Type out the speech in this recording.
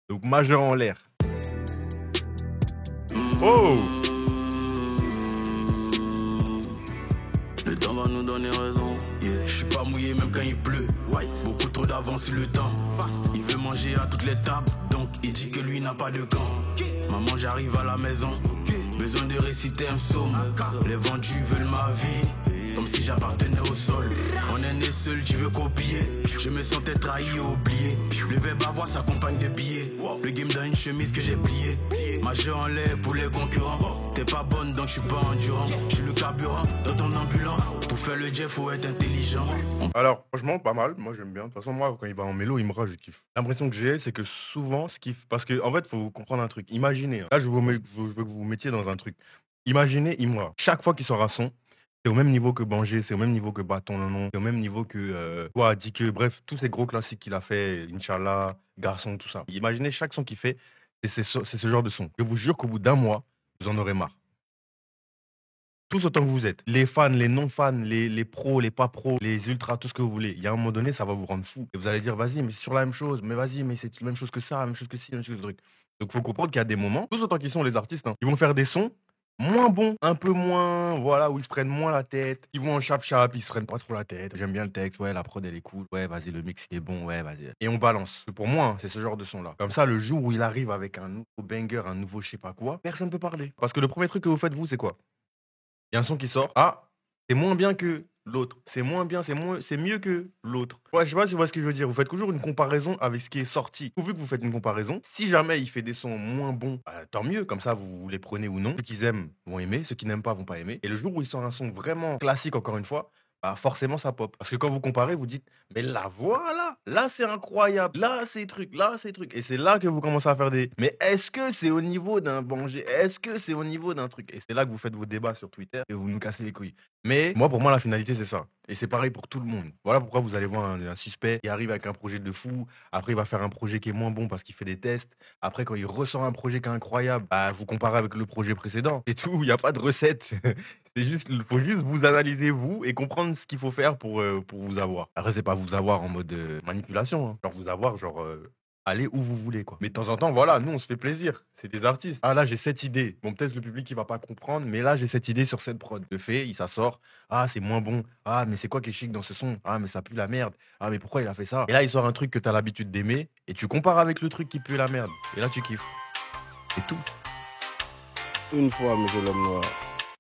Donc majeur en l'air. Oh! Le temps va nous donner raison. Yeah. Je suis pas mouillé même quand il pleut. White. Beaucoup trop d'avance sur le temps. Fast. Il veut manger à toutes les tables. Donc il dit que lui n'a pas de camp. Maman, j'arrive à la maison. Besoin de réciter un psaume. Les vendus veulent ma vie. Comme si j'appartenais au sol. On est né seul, tu veux copier. Je me sentais trahi et oublié. Le verbe avoir s'accompagne de billets. Le game dans une chemise que j'ai pliée. Majeur en l'air pour les concurrents. T'es pas bonne donc je suis pas endurant. Je suis le carburant dans ton ambulance. Pour faire le jet faut être intelligent. Alors, franchement, pas mal. Moi, j'aime bien. De toute façon, moi, quand il va en mélo, il me rage, je kiffe. L'impression que j'ai, c'est que souvent, ce qu'il parce que, en fait, faut comprendre un truc. Imaginez, hein, là, je veux que vous vous mettiez dans un truc. Imaginez Imra. Chaque fois qu'il sort un son, c'est au même niveau que Banger, c'est au même niveau que Bâton Nonon, c'est au même niveau que quoi, Dike, bref, tous ces gros classiques qu'il a fait, Inch'Allah, Garçon, tout ça. Imaginez chaque son qu'il fait, c'est ce genre de son. Je vous jure qu'au bout d'un mois, vous en aurez marre. Tous autant que vous êtes. Les fans, les non-fans, les pros, les pas pros, les ultras, tout ce que vous voulez. Il y a un moment donné, ça va vous rendre fou. Et vous allez dire, vas-y, mais c'est sur la même chose. Mais vas-y, mais c'est la même chose que ça, la même chose que ci, la même chose que ce truc. Donc, il faut comprendre qu'il y a des moments, tous autant qu'ils sont les artistes, hein, ils vont faire des sons moins bons, un peu moins, voilà, où ils se prennent moins la tête. Ils vont en chap-chap, ils se prennent pas trop la tête. J'aime bien le texte, ouais, la prod, elle est cool. Ouais, vas-y, le mix, il est bon, ouais, vas-y. Et on balance. Pour moi, hein, c'est ce genre de son-là. Comme ça, le jour où il arrive avec un nouveau banger, un nouveau je sais pas quoi, personne ne peut parler. Parce que le premier truc que vous faites, vous, c'est quoi? Il y a un son qui sort. Ah, c'est moins bien que l'autre. C'est moins bien, c'est mieux que l'autre. Ouais, je sais pas si vous voyez ce que je veux dire. Vous faites toujours une comparaison avec ce qui est sorti. Vu que vous faites une comparaison, si jamais il fait des sons moins bons, bah, tant mieux. Comme ça, vous les prenez ou non. Ceux qui aiment vont aimer, ceux qui n'aiment pas vont pas aimer. Et le jour où il sort un son vraiment classique, encore une fois, bah forcément ça pop. Parce que quand vous comparez, vous dites, mais la voilà, là c'est incroyable, là c'est truc, là c'est truc. Et c'est là que vous commencez à faire des. Mais est-ce que c'est au niveau d'un Banger? Est-ce que c'est au niveau d'un truc? Et c'est là que vous faites vos débats sur Twitter et vous nous cassez les couilles. Mais moi, pour moi, la finalité, c'est ça. Et c'est pareil pour tout le monde. Voilà pourquoi vous allez voir un suspect qui arrive avec un projet de fou. Après, il va faire un projet qui est moins bon parce qu'il fait des tests. Après, quand il ressort un projet qui est incroyable, bah, vous comparez avec le projet précédent. C'est tout, il n'y a pas de recette. C'est juste, il faut juste vous analyser, vous, et comprendre ce qu'il faut faire pour vous avoir. Après, c'est pas vous avoir en mode manipulation. Hein. Genre vous avoir, genre allez où vous voulez, quoi. Mais de temps en temps, voilà, nous, on se fait plaisir. C'est des artistes. Ah là, j'ai cette idée. Bon, peut-être le public, il va pas comprendre, mais là, j'ai cette idée sur cette prod. Le fait, il s'assort. Ah, c'est moins bon. Ah, mais c'est quoi qui est chic dans ce son? Ah, mais ça pue la merde. Ah, mais pourquoi il a fait ça? Et là, il sort un truc que tu as l'habitude d'aimer, et tu compares avec le truc qui pue la merde. Et là, tu kiffes. C'est tout. Une fois, monsieur l'homme noir.